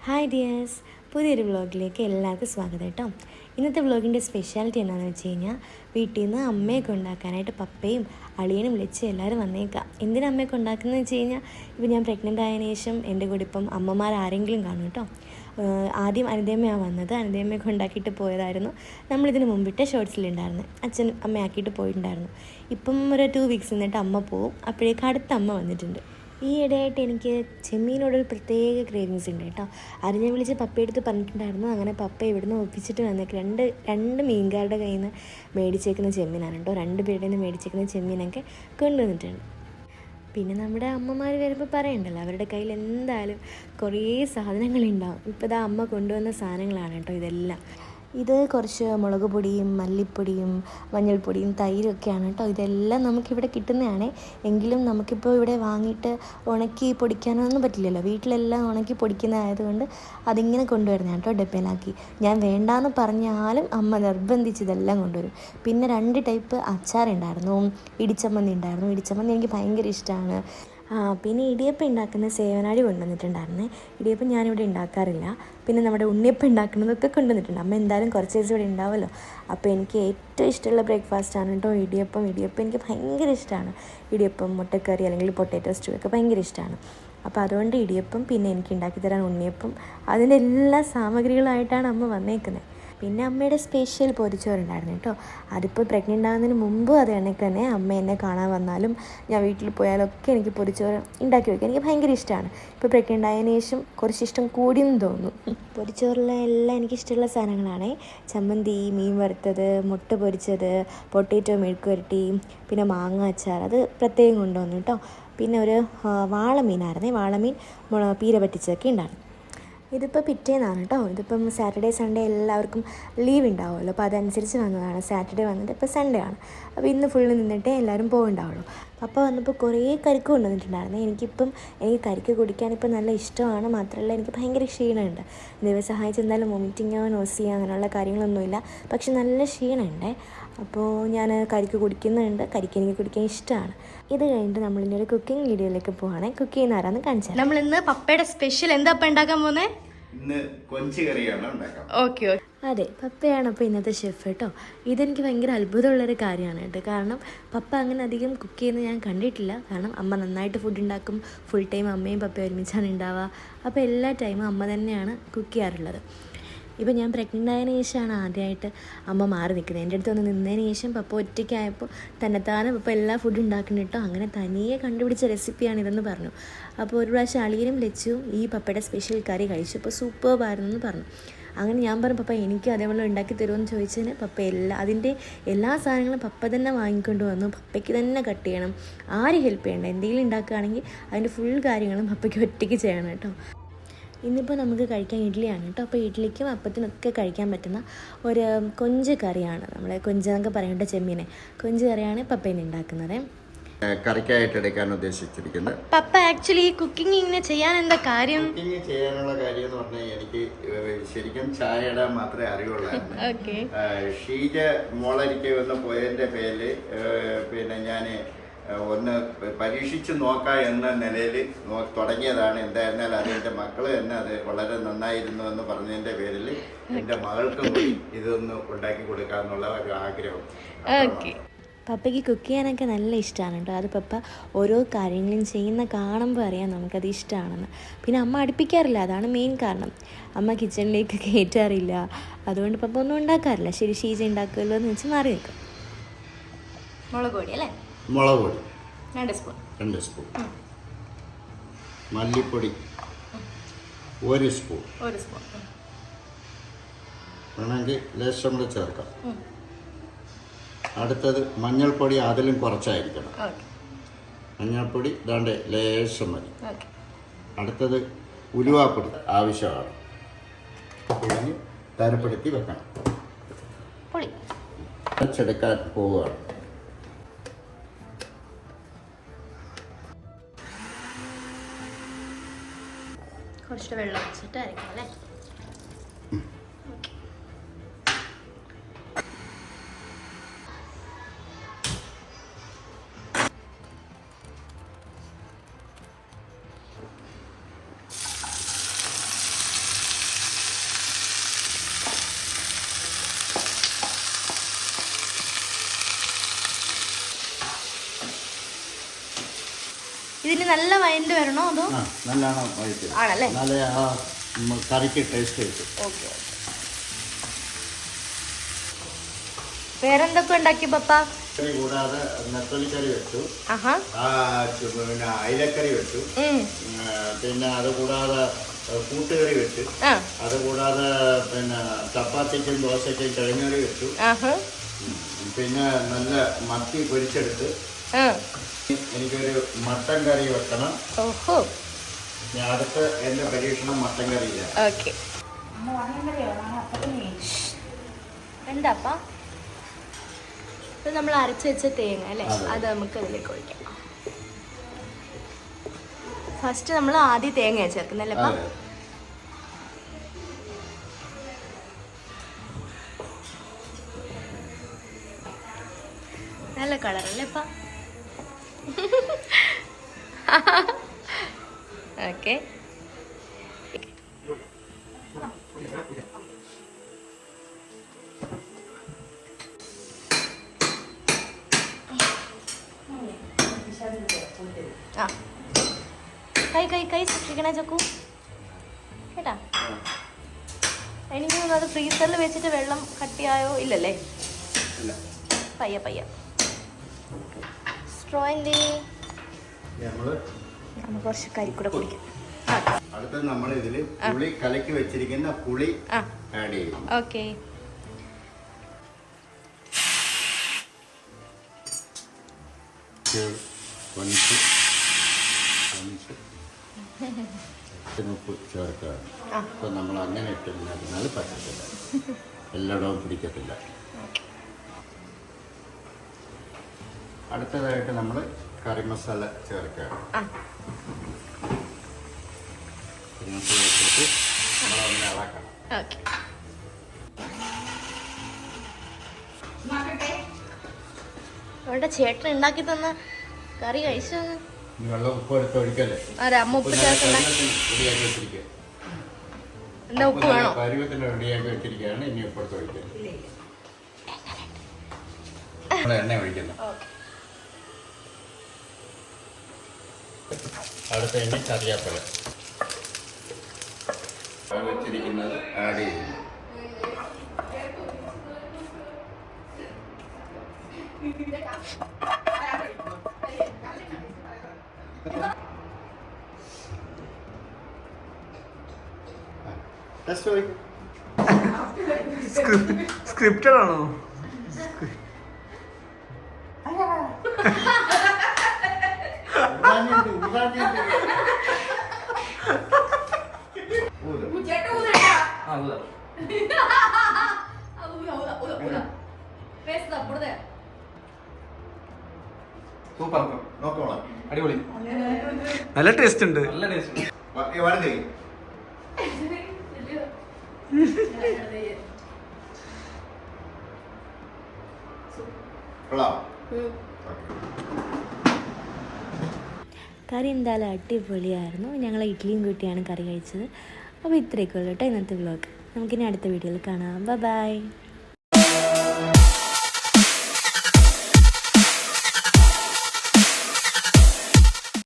Hi dears, പുതിയൊരു വ്ളോഗിലേക്ക് എല്ലാവർക്കും സ്വാഗതം കേട്ടോ. ഇന്നത്തെ വ്ളോഗിൻ്റെ സ്പെഷ്യാലിറ്റി എന്താണെന്ന് വെച്ച് കഴിഞ്ഞാൽ വീട്ടിൽ നിന്ന് അമ്മയൊക്കെ ഉണ്ടാക്കാനായിട്ട് പപ്പയും അളിയനും വിളിച്ച് എല്ലാവരും വന്നേക്കാം. എന്തിനാ അമ്മയൊക്കെ ഉണ്ടാക്കുന്നതെന്ന് വെച്ച് കഴിഞ്ഞാൽ ഇപ്പോൾ ഞാൻ പ്രഗ്നൻ്റ് ആയതിനു ശേഷം എൻ്റെ കൂടെ ഇപ്പം അമ്മമാർ ആരെങ്കിലും കാണും കേട്ടോ. ആദ്യം അനിതയമ്മയാണ് വന്നത്. അനിതയമ്മയൊക്കെ ഉണ്ടാക്കിയിട്ട് പോയതായിരുന്നു. നമ്മളിതിന് മുമ്പിട്ട് ഷോർട്സിലുണ്ടായിരുന്നു. അച്ഛൻ അമ്മയാക്കിയിട്ട് പോയിട്ടുണ്ടായിരുന്നു. ഇപ്പം ഒരു 2 വീക്സ് നിന്നിട്ട് അമ്മ പോവും. അപ്പോഴേക്കും അടുത്ത അമ്മ വന്നിട്ടുണ്ട്. ഈ ഇടയായിട്ട് എനിക്ക് ചെമ്മീനോടൊരു പ്രത്യേക ക്രേവിങ്സ് ഉണ്ട് കേട്ടോ. അത് ഞാൻ വിളിച്ച് പപ്പയെടുത്ത് പറഞ്ഞിട്ടുണ്ടായിരുന്നു. അങ്ങനെ പപ്പ ഇവിടുന്ന് ഒപ്പിച്ചിട്ട് വന്നേക്ക് രണ്ട് മീൻകാരുടെ കയ്യിൽ നിന്ന് മേടിച്ചേക്കുന്ന ചെമ്മീനാണ് കേട്ടോ. 2 പേരുടെ നിന്ന് മേടിച്ചേക്കുന്ന ചെമ്മീനൊക്കെ കൊണ്ടുവന്നിട്ടുണ്ട്. പിന്നെ നമ്മുടെ അമ്മമാർ വരുമ്പോൾ പറയണ്ടല്ലോ, അവരുടെ കയ്യിൽ എന്തായാലും കുറേ സാധനങ്ങളുണ്ടാവും. ഇപ്പോൾ ഇതാ അമ്മ കൊണ്ടുവന്ന സാധനങ്ങളാണ് കേട്ടോ ഇതെല്ലാം. ഇത് കുറച്ച് മുളക് പൊടിയും മല്ലിപ്പൊടിയും മഞ്ഞൾപ്പൊടിയും തൈരൊക്കെയാണ് കേട്ടോ. ഇതെല്ലാം നമുക്കിവിടെ കിട്ടുന്നതാണ്. എങ്കിലും നമുക്കിപ്പോൾ ഇവിടെ വാങ്ങിയിട്ട് ഉണക്കി പൊടിക്കാനൊന്നും പറ്റില്ലല്ലോ. വീട്ടിലെല്ലാം ഉണക്കി പൊടിക്കുന്നതായതുകൊണ്ട് അതിങ്ങനെ കൊണ്ടുവരുന്നതാണ് കേട്ടോ ഡപ്പയിലാക്കി. ഞാൻ വേണ്ടാന്ന് പറഞ്ഞാലും അമ്മ നിർബന്ധിച്ച് ഇതെല്ലാം കൊണ്ടുവരും. പിന്നെ 2 ടൈപ്പ് അച്ചാറുണ്ടായിരുന്നു. ഇടിച്ചമ്മന്തി ഉണ്ടായിരുന്നു. ഇടിച്ചമ്മന്തി എനിക്ക് ഭയങ്കര ഇഷ്ടമാണ്. പിന്നെ ഇടിയപ്പം ഉണ്ടാക്കുന്ന സേവനാഴി കൊണ്ടുവന്നിട്ടുണ്ടായിരുന്നേ. ഇടിയപ്പം ഞാനിവിടെ ഉണ്ടാക്കാറില്ല. പിന്നെ നമ്മുടെ ഉണ്ണിയപ്പം ഉണ്ടാക്കുന്നതൊക്കെ കൊണ്ടുവന്നിട്ടുണ്ട്. അമ്മ എന്തായാലും കുറച്ച് ദിവസം ഇവിടെ ഉണ്ടാവുമല്ലോ. അപ്പോൾ എനിക്ക് ഏറ്റവും ഇഷ്ടമുള്ള ബ്രേക്ക്ഫാസ്റ്റാണ് കേട്ടോ ഇടിയപ്പം. ഇടിയപ്പം എനിക്ക് ഭയങ്കര ഇഷ്ടമാണ്. ഇടിയപ്പം, മുട്ടക്കറി അല്ലെങ്കിൽ പൊട്ടാറ്റോ സ്റ്റൂ ഒക്കെ ഭയങ്കര ഇഷ്ടമാണ്. അപ്പോൾ അതുകൊണ്ട് ഇടിയപ്പം, പിന്നെ എനിക്ക് ഉണ്ടാക്കി തരാൻ ഉണ്ണിയപ്പം, അതിൻ്റെ എല്ലാ സാമഗ്രികളായിട്ടാണ് അമ്മ വന്നേക്കുന്നത്. പിന്നെ അമ്മയുടെ സ്പെഷ്യൽ പൊരിച്ചോറുണ്ടായിരുന്നു കേട്ടോ. അതിപ്പോൾ പ്രഗ്നൻ്റ് ആകുന്നതിന് മുമ്പും അത് കണക്ക് തന്നെ അമ്മ എന്നെ കാണാൻ വന്നാലും ഞാൻ വീട്ടിൽ പോയാലൊക്കെ എനിക്ക് പൊരിച്ചോറ് ഉണ്ടാക്കി വയ്ക്കുക എനിക്ക് ഭയങ്കര ഇഷ്ടമാണ്. ഇപ്പോൾ പ്രഗ്നൻ്റ് ആയതിനു ശേഷം കുറച്ച് ഇഷ്ടം കൂടിയെന്ന് തോന്നുന്നു. പൊരിച്ചോറിലെ എല്ലാം എനിക്കിഷ്ടമുള്ള സാധനങ്ങളാണ്. ചമ്മന്തി, മീൻ വറുത്തത്, മുട്ട പൊരിച്ചത്, പൊട്ടാറ്റോ മെഴുക്കുവരട്ടി, പിന്നെ മാങ്ങ അച്ചാർ, അത് പ്രത്യേകം കൊണ്ടുവന്നു കേട്ടോ. പിന്നെ ഒരു വാളമീനായിരുന്നേ. വാളമീൻ പീര പറ്റിച്ചതൊക്കെ ഉണ്ടായിരുന്നു. ഇതിപ്പോൾ പിറ്റേന്നാണ് കേട്ടോ. ഇതിപ്പം സാറ്റർഡേ സൺഡേ എല്ലാവർക്കും ലീവ് ഉണ്ടാവുമല്ലോ. അപ്പോൾ അതനുസരിച്ച് വന്നതാണ്. സാറ്റർഡേ വന്നിട്ട് ഇപ്പോൾ സൺഡേ ആണ്. അപ്പോൾ ഇന്ന് ഫുള്ള് നിന്നിട്ടേ എല്ലാവരും പോകണ്ടാവുള്ളൂ. അപ്പോൾ വന്നപ്പോൾ കുറേ കരിക്ക് കൊണ്ടുവന്നിട്ടുണ്ടായിരുന്നു. എനിക്ക് കരിക്ക് കുടിക്കാനിപ്പോൾ നല്ല ഇഷ്ടമാണ്. മാത്രമല്ല എനിക്ക് ഭയങ്കര ക്ഷീണമുണ്ട്. ദൈവം സഹായിച്ച് എന്തായാലും വോമിറ്റിങ്ങോ നോസിയോ അങ്ങനെയുള്ള കാര്യങ്ങളൊന്നുമില്ല. പക്ഷെ നല്ല ക്ഷീണമുണ്ട്. അപ്പോൾ ഞാൻ കരിക്ക് കുടിക്കുന്നുണ്ട്. കരിക്ക് എനിക്ക് കുടിക്കാൻ ഇഷ്ടമാണ്. ഇത് കഴിഞ്ഞിട്ട് നമ്മളിനി ഒരു കുക്കിംഗ് വീഡിയോയിലേക്ക് പോവുകയാണെങ്കിൽ കുക്ക് ചെയ്യുന്ന ആരാന്ന് കാണിച്ചാൽ. നമ്മളിന്ന് പപ്പയുടെ സ്പെഷ്യൽ എന്താ അപ്പം ഉണ്ടാക്കാൻ പോകുന്നത്? ഓക്കെ. അതെ, പപ്പയാണ് അപ്പോൾ ഇന്നത്തെ ഷെഫ് കേട്ടോ. ഇതെനിക്ക് ഭയങ്കര അത്ഭുതമുള്ളൊരു കാര്യമാണ് കേട്ടോ. കാരണം പപ്പ അങ്ങനെ അധികം കുക്ക് ചെയ്യുന്നത് ഞാൻ കണ്ടിട്ടില്ല. കാരണം അമ്മ നന്നായിട്ട് ഫുഡ് ഉണ്ടാക്കും. ഫുൾ ടൈം അമ്മയും പപ്പയും ഒരുമിച്ചാണ് ഉണ്ടാവുക. അപ്പോൾ എല്ലാ ടൈമും അമ്മ തന്നെയാണ് കുക്ക് ചെയ്യാറുള്ളത്. ഇപ്പോൾ ഞാൻ പ്രഗ്നൻ്റ് ആയതിനു ശേഷമാണ് ആദ്യമായിട്ട് അമ്മ മാറി നിൽക്കുന്നത്. എൻ്റെ അടുത്ത് വന്ന് നിന്നതിന് ശേഷം പപ്പ ഒറ്റയ്ക്കായപ്പോൾ തന്നെത്താനെ പപ്പ എല്ലാ ഫുഡ് ഉണ്ടാക്കണം കേട്ടോ. അങ്ങനെ തനിയെ കണ്ടുപിടിച്ച റെസിപ്പിയാണ് ഇതെന്ന് പറഞ്ഞു. അപ്പോൾ ഒരു പ്രാവശ്യം അളിയനും ലച്ചും ഈ പപ്പയുടെ സ്പെഷ്യൽ കറി കഴിച്ചു. അപ്പോൾ സൂപ്പർബായിരുന്നു എന്ന് പറഞ്ഞു. അങ്ങനെ ഞാൻ പറഞ്ഞു, പപ്പ എനിക്ക് അതേപോലെ ഉണ്ടാക്കി തരുമെന്ന് ചോദിച്ചതിന് പപ്പ അതിൻ്റെ എല്ലാ സാധനങ്ങളും പപ്പ തന്നെ വാങ്ങിക്കൊണ്ട് വന്നു. പപ്പയ്ക്ക് തന്നെ കട്ട് ചെയ്യണം, ആരും ഹെൽപ്പ് ചെയ്യണ്ട. എന്തെങ്കിലും ഉണ്ടാക്കുകയാണെങ്കിൽ അതിൻ്റെ ഫുൾ കാര്യങ്ങളും പപ്പയ്ക്ക് ഒറ്റയ്ക്ക് ചെയ്യണം കേട്ടോ. ഇന്നിപ്പോൾ നമുക്ക് കഴിക്കാൻ ഇഡ്ഡലിയാണ് കേട്ടോ. അപ്പോൾ ഇഡ്ഡലിക്കും അപ്പത്തിനൊക്കെ കഴിക്കാൻ പറ്റുന്ന ഒരു കൊഞ്ച് കറിയാണ്. നമ്മളെ കൊഞ്ചെന്നൊക്കെ പറയേണ്ട ചെമ്മീനെ കൊഞ്ച് കറിയാണ് പപ്പയിന് ഉണ്ടാക്കുന്നത്. കറിക്കായിട്ട് എടുക്കാൻ ഉദ്ദേശിച്ചിരിക്കുന്നത്. പപ്പ ആക്ച്വലി കുക്കിംഗ് ഇങ്ങനെ ചെയ്യാൻ എന്താ കാര്യം? കുക്കിംഗ് ചെയ്യാനുള്ള കാര്യം എന്ന് പറഞ്ഞാൽ എനിക്ക് ശരിക്കും ചായ ഇടാൻ മാത്രമേ അറിയുള്ളായിരുന്നു. ഷീജ മോളരിക്ക് വന്ന് പോയതിൻ്റെ പേരിൽ പിന്നെ ഞാൻ ഒന്ന് പരീക്ഷിച്ച് നോക്കാം എന്ന നിലയിൽ തുടങ്ങിയതാണ്. എന്തായിരുന്നാലും അത് എൻ്റെ മക്കൾ തന്നെ അത് വളരെ നന്നായിരുന്നു എന്ന് പറഞ്ഞതിൻ്റെ പേരിൽ എൻ്റെ മകൾക്കും കൂടി ഇതൊന്ന് ഉണ്ടാക്കി കൊടുക്കാമെന്നുള്ള ഒരു ആഗ്രഹം. പപ്പയ്ക്ക് കുക്ക് ചെയ്യാനൊക്കെ നല്ല ഇഷ്ടമാണ് കേട്ടോ. അത് പപ്പ ഓരോ കാര്യങ്ങളും ചെയ്യുന്ന കാണുമ്പോൾ അറിയാം നമുക്കത് ഇഷ്ടമാണെന്ന്. പിന്നെ അമ്മ അടുപ്പിക്കാറില്ല, അതാണ് മെയിൻ കാരണം. അമ്മ കിച്ചണിലേക്ക് കയറ്റാറില്ല. അതുകൊണ്ട് പപ്പ ഒന്നും ഉണ്ടാക്കാറില്ല. ശരി, ഷീജ ഉണ്ടാക്കുമല്ലോ എന്ന് വെച്ച് മാറി നിൽക്കും. മുളക് പൊടി അല്ലേ? മുളക് പൊടി 2 സ്പൂൺ, മല്ലിപ്പൊടി 1 സ്പൂൺ, വേണമെങ്കിൽ ലേശം കൂടെ ചേർക്കാം. അടുത്തത് മഞ്ഞൾപ്പൊടി അതിലും കുറച്ചായിരിക്കണം. മഞ്ഞൾപ്പൊടി ദാണ്ടെ ലേശം മതി. അടുത്തത് ഉലുവാപ്പൊടി ആവശ്യമാണ്. പുളിഞ്ഞ് തരപ്പെടുത്തി വെക്കണം. അരച്ചെടുക്കാൻ പോവുകയാണ്. കുറച്ച് വെള്ളം വെച്ചിട്ട് അരയ്ക്കാം അല്ലേ? ഇതിന് നല്ല വയന്റ് വരണോ അതോ? നല്ലോണം വഴറ്റി ആണല്ലേ? നല്ല ആ കറിക്ക് ടേസ്റ്റ് കിട്ടും. ഓക്കെ. വേറെന്തൊക്കെ ഉണ്ടാക്കി പപ്പ? കറി കൂടാതെ നെത്തോലിക്കറി വെച്ചു, ആഹാ, പിന്നെ അയിലക്കറി വെച്ചു, പിന്നെ അത് കൂടാതെ കൂട്ടുകറി വെച്ചു, അത് കൂടാതെ പിന്നെ ചപ്പാത്തിക്കും ദോശയ്ക്കും കിഴങ്ങറി വെച്ചു, പിന്നെ നല്ല മത്തി പൊരിച്ചെടുത്ത്, എനിക്കൊരു മട്ടൻ കറി വെക്കണം. ഓഹോ, ഞാൻ അടുത്ത് എന്റെ പരീക്ഷണം മട്ടൻ കറിയില്ല. ഓക്കെ. എന്താപ്പാ ഇത്? നമ്മൾ അരച്ച് വെച്ച തേങ്ങ അല്ലേ, അത് നമുക്ക് അതിലേക്ക് ഒഴിക്കാം. ഫസ്റ്റ് നമ്മൾ ആദ്യം തേങ്ങ ചേർക്കുന്നല്ലേ അപ്പ? നല്ല കളറല്ലേ അപ്പ? ഓക്കെ. ആ, കൈ സൂക്ഷിക്കണേ ചക്കു കേട്ടാ. എനിക്ക് അത് ഫ്രീസറിൽ വെച്ചിട്ട് വെള്ളം കട്ടിയായോ? ഇല്ലല്ലേ? പയ്യ സ്ട്രോ എന്ത് നമുക്ക് കുറച്ച് കരിക്കൂടെ കുടിക്കാം. അടുത്ത നമ്മൾ ഇതിൽ പുളി കലക്കി വെച്ചിരിക്കുന്ന പുളി ആഡ് ചെയ്യും. ഓക്കെ. ഉപ്പ് ചേർക്കുക. ഇപ്പൊ നമ്മൾ അങ്ങനെ ഇട്ടിരുന്നാൽ പറ്റത്തില്ല, എല്ലായിടവും പിടിക്കത്തില്ല. അടുത്തതായിട്ട് നമ്മൾ കറി മസാല ചേർക്കുക. കറി മസാല വെച്ചിട്ട് നമ്മളൊന്ന് ഇളക്കണം. അവിടെ ചേട്ടൻ ഉണ്ടാക്കി തന്ന കറി കഴിച്ചു. വെള്ളം ഉപ്പ് എടുത്ത് ഒഴിക്കല്ലേ? അമ്മ ഉപ്പ് ചേർക്കണ്ട. റെഡിയാക്കി വെച്ചിരിക്കുക. എന്താ ഉപ്പ് വേണോ? പരുവത്തിന് റെഡിയാക്കി വെച്ചിരിക്കുകയാണ്. ഇനി ഉപ്പ് എടുത്ത് ഒഴിക്കുക. എണ്ണ ഒഴിക്കുന്നു. അടുത്ത എണ്ണ കറിവേപ്പില വെച്ചിരിക്കുന്നത് ആഡ് ചെയ്യുന്നു. സ്ക്രിപ്റ്റഡ് ആണോ? അടിപൊളി, നല്ല ടേസ്റ്റ് ഉണ്ട്. കറി എന്തായാലും അടിപൊളിയായിരുന്നു. ഞങ്ങൾ ഇഡ്ഡലിയും കൂട്ടിയാണ് കറി കഴിച്ചത്. അപ്പോൾ ഇത്രയൊക്കെ ഉള്ളൂ കേട്ടോ ഇന്നത്തെ വ്ലോഗ്. നമുക്കിനി അടുത്ത വീഡിയോയിൽ കാണാം. ബൈ.